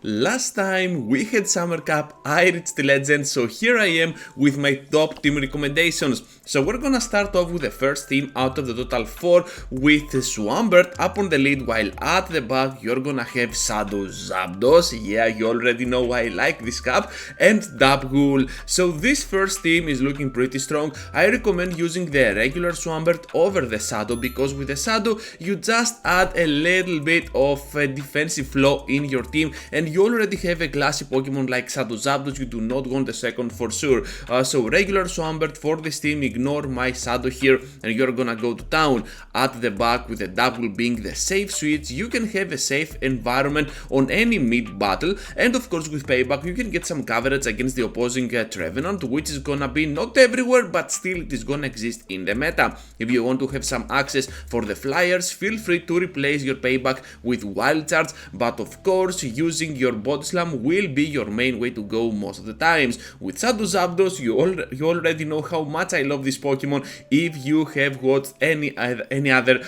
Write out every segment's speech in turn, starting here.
Last time we had Summer Cup, I reached Legend, so here I am with my top team recommendations. So we're gonna start off with the first team out of the total 4 with Swampert up on the lead, while at the back you're gonna have Shadow Zapdos, yeah, you already know why I like this cap, and Dapgul. So this first team is looking pretty strong. I recommend using the regular Swampert over the Shadow, because with the Shadow you just add a little bit of defensive flow in your team, and you already have a classy Pokemon like Shadow Zapdos. You do not want a second for sure. So regular Swampert for this team, ignore my Shadow here, and you're gonna go to town. At the back with the Dapgul being the safe switch, you can have a safe environment on any mid battle, and of course with Payback you can get some coverage against the opposing Trevenant, which is gonna be not everywhere, but still it is gonna exist in the meta. If you want to have some access for the flyers, feel free to replace your Payback with Wild Charge, but of course using your Body Slam will be your main way to go most of the times. With Shadow Zapdos, you already know how much I love this Pokemon. If you have watched any other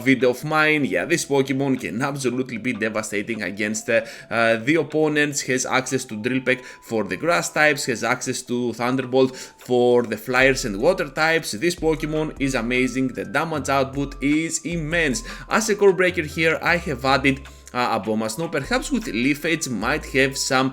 video of mine, yeah, this Pokemon can absolutely be devastating against the opponents. Has access to Drill Peck for the grass types, has access to Thunderbolt for the flyers and water types. This Pokemon is amazing, the damage output is immense. As a core breaker here, I have added Abomasnow. Perhaps with Leaf Edge might have some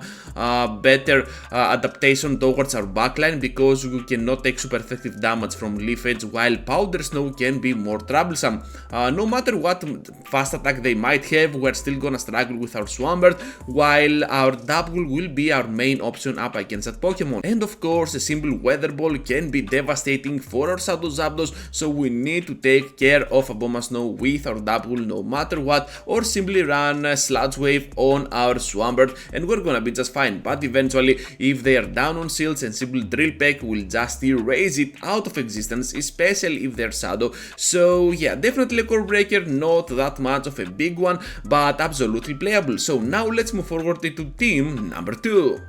better adaptation towards our backline, because you cannot take super effective damage from Leaf Edge, while Powder Snow can be more troublesome. No matter what fast attack they might have, we're still gonna struggle with our Swampert, while our Dapgul will be our main option up against that Pokemon. And of course a simple Weather Ball can be devastating for our Shadow Zapdos, so we need to take care of Abomasnow with our Dapgul no matter what, or simply run Sludge Wave on our Swampert and we're gonna be just fine. But eventually, if they are down on shields, and simple Drill Peck will just erase it out of existence, especially if they're Shadow. So yeah, definitely a core breaker, not that much of a big one, but absolutely playable. So now let's move forward to team number 2.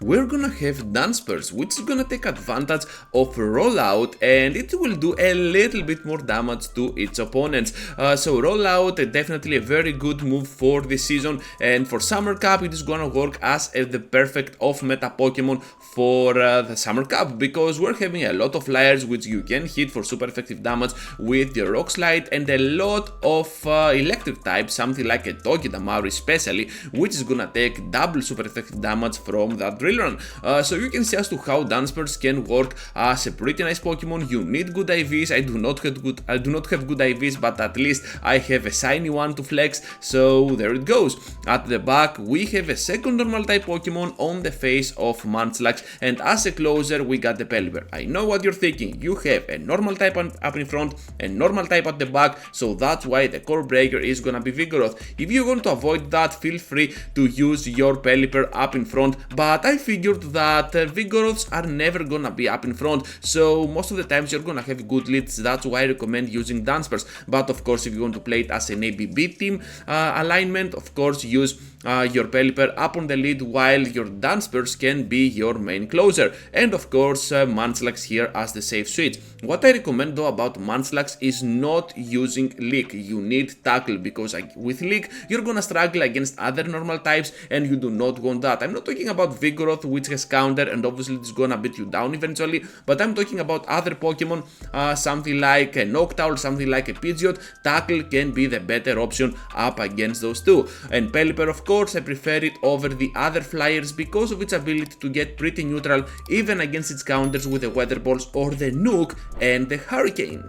We're gonna have Dunsparce, which is gonna take advantage of Rollout, and it will do a little bit more damage to its opponents. So Rollout, definitely a very good move for this season, and for Summer Cup it is gonna work as the perfect off-meta Pokemon for the Summer Cup, because we're having a lot of flyers which you can hit for super effective damage with your Rock Slide, and a lot of electric types, something like a Togedemaru especially, which is gonna take double super effective damage from that drill run. So you can see as to how Dunsparce can work as a pretty nice Pokemon. You need good IVs. I do not have good IVs, but at least I have a shiny one to flex, so there it goes. At the back we have a second normal type Pokemon on the face of Munchlax, and as a closer we got the Pelipper. I know what you're thinking, you have a normal type up in front and normal type at the back, so that's why the core breaker is gonna be Vigoroth. If you want to avoid that, feel free to use your Pelipper up in front, but I figured that Vigoroths are never gonna be up in front, so most of the times you're gonna have good leads. That's why I recommend using Dunsparce. But of course, if you want to play it as an ABB team alignment, of course use your Pelipper up on the lead, while your Dunsparce can be your main closer, and of course Munchlax here as the safe switch. What I recommend though about Munchlax is not using Leak. You need Tackle, because with Leak you're gonna struggle against other normal types, and you do not want that. I'm not talking about Vigoroth, which has counter and obviously it's gonna beat you down eventually, but I'm talking about other Pokemon, something like a Noctowl, something like a Pidgeot. Tackle can be the better option up against those two. And Pelipper, of course, I prefer it over the other flyers because of its ability to get pretty neutral even against its counters with the Weather Balls or the Nuke and the Hurricane.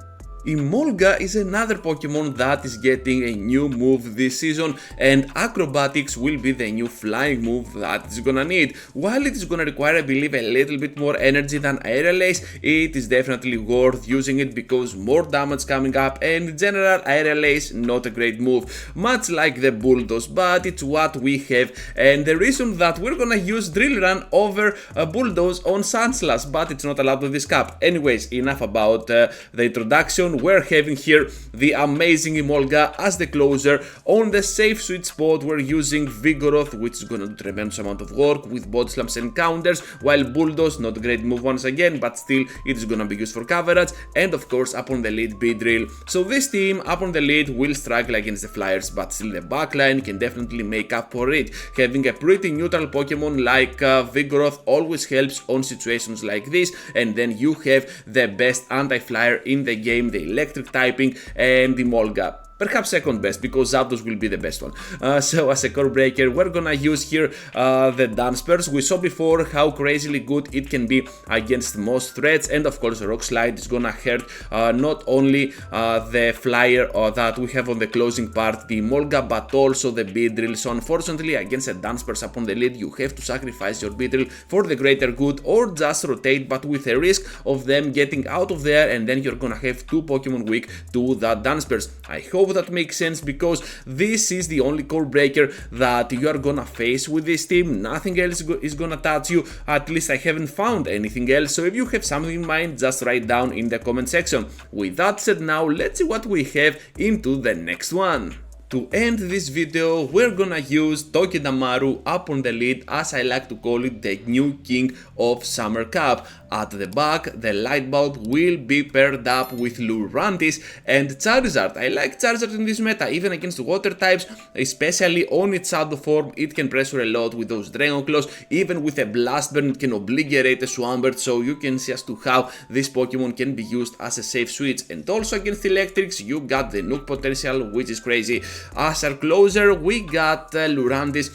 Emolga is another Pokemon that is getting a new move this season, and Acrobatics will be the new flying move that it's gonna need. While it is gonna require, I believe, a little bit more energy than Aerial Ace, it is definitely worth using it because more damage coming up, and in general Aerial Ace not a great move, much like the Bulldoze, but it's what we have, and the reason that we're gonna use Drill Run over Bulldoze on Sandslash, but it's not allowed with this cap. Anyways, enough about the introduction. Pokemon, we're having here the amazing Emolga as the closer. On the safe sweet spot, we're using Vigoroth, which is gonna do tremendous amount of work with body slams and counters, while Bulldoze, not a great move once again, but still it is gonna be used for coverage, and of course up on the lead Beedrill. So this team up on the lead will struggle against the Flyers, but still the backline can definitely make up for it. Having a pretty neutral Pokemon like Vigoroth always helps on situations like this, and then you have the best anti-flyer in the game, the electric typing, and the Emolga. Perhaps second best, because Zapdos will be the best one. So as a core breaker, we're gonna use here the Dunsparce. We saw before how crazily good it can be against most threats, and of course Rock Slide is gonna hurt not only the flyer that we have on the closing part, the Emolga, but also the Beedrill. So unfortunately against a Dunsparce up on the lead, you have to sacrifice your Beedrill for the greater good, or just rotate, but with a risk of them getting out of there, and then you're gonna have two Pokemon weak to that Dunsparce. I hope that makes sense, because this is the only core breaker that you are gonna face with this team. Nothing else is gonna touch you. At least I haven't found anything else, so if you have something in mind, just write down in the comment section. With that said, now let's see what we have into the next one. To end this video, we're gonna use Togedemaru up on the lead, as I like to call it, the new king of Summer Cup. At the back, the light bulb will be paired up with Lurantis and Charizard. I like Charizard in this meta, even against water types, especially on its shadow form. It can pressure a lot with those Dragon Claws. Even with a Blast Burn, it can obliterate a Swampert, so you can see as to how this Pokemon can be used as a safe switch. And also against Electrics, you got the Nuke potential, which is crazy. As our closer, we got Lurantis,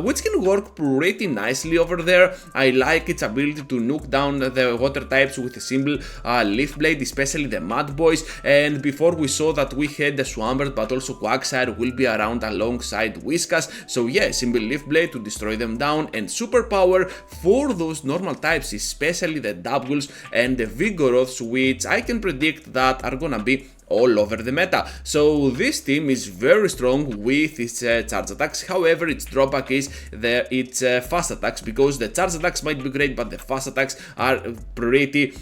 which can work pretty nicely over there. I like its ability to nuke down the water types with a simple Leaf Blade, especially the Mud Boys. And before we saw that we had the Swampert, but also Quagsire will be around alongside Whiskas. So yeah, simple Leaf Blade to destroy them down, and Superpower for those normal types, especially the Doubles and the Vigoroths, which I can predict that are gonna be all over the meta. So this team is very strong with its charge attacks. However, its drawback is its fast attacks, because the charge attacks might be great, but the fast attacks are pretty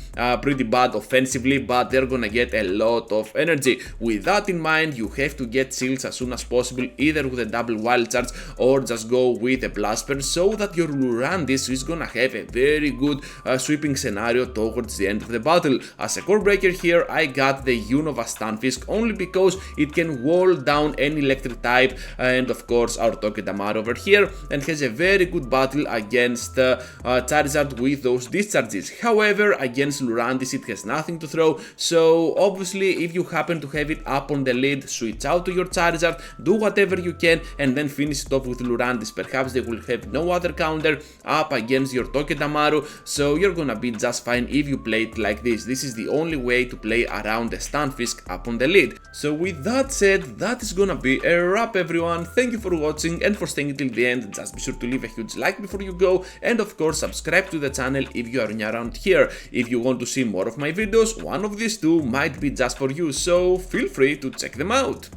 bad offensively, but they're gonna get a lot of energy. With that in mind, you have to get shields as soon as possible, either with a double wild charge or just go with a Blast Burn, so that your Lurantis is gonna have a very good sweeping scenario towards the end of the battle. As a core breaker here, I got the Unova Stunfisk, only because it can wall down any electric type, and of course our Togedemaru over here, and has a very good battle against Charizard with those discharges. However, against Lurantis it has nothing to throw, so obviously if you happen to have it up on the lead, switch out to your Charizard, do whatever you can, and then finish it off with Lurantis. Perhaps they will have no other counter up against your Togedemaru, so you're gonna be just fine if you play it like this. This is the only way to play around the Stunfisk up on the lead. So with that said, that is gonna be a wrap, everyone. Thank you for watching and for staying till the end. Just be sure to leave a huge like before you go, and of course subscribe to the channel if you are new around here. If you want to see more of my videos, one of these two might be just for you, so feel free to check them out.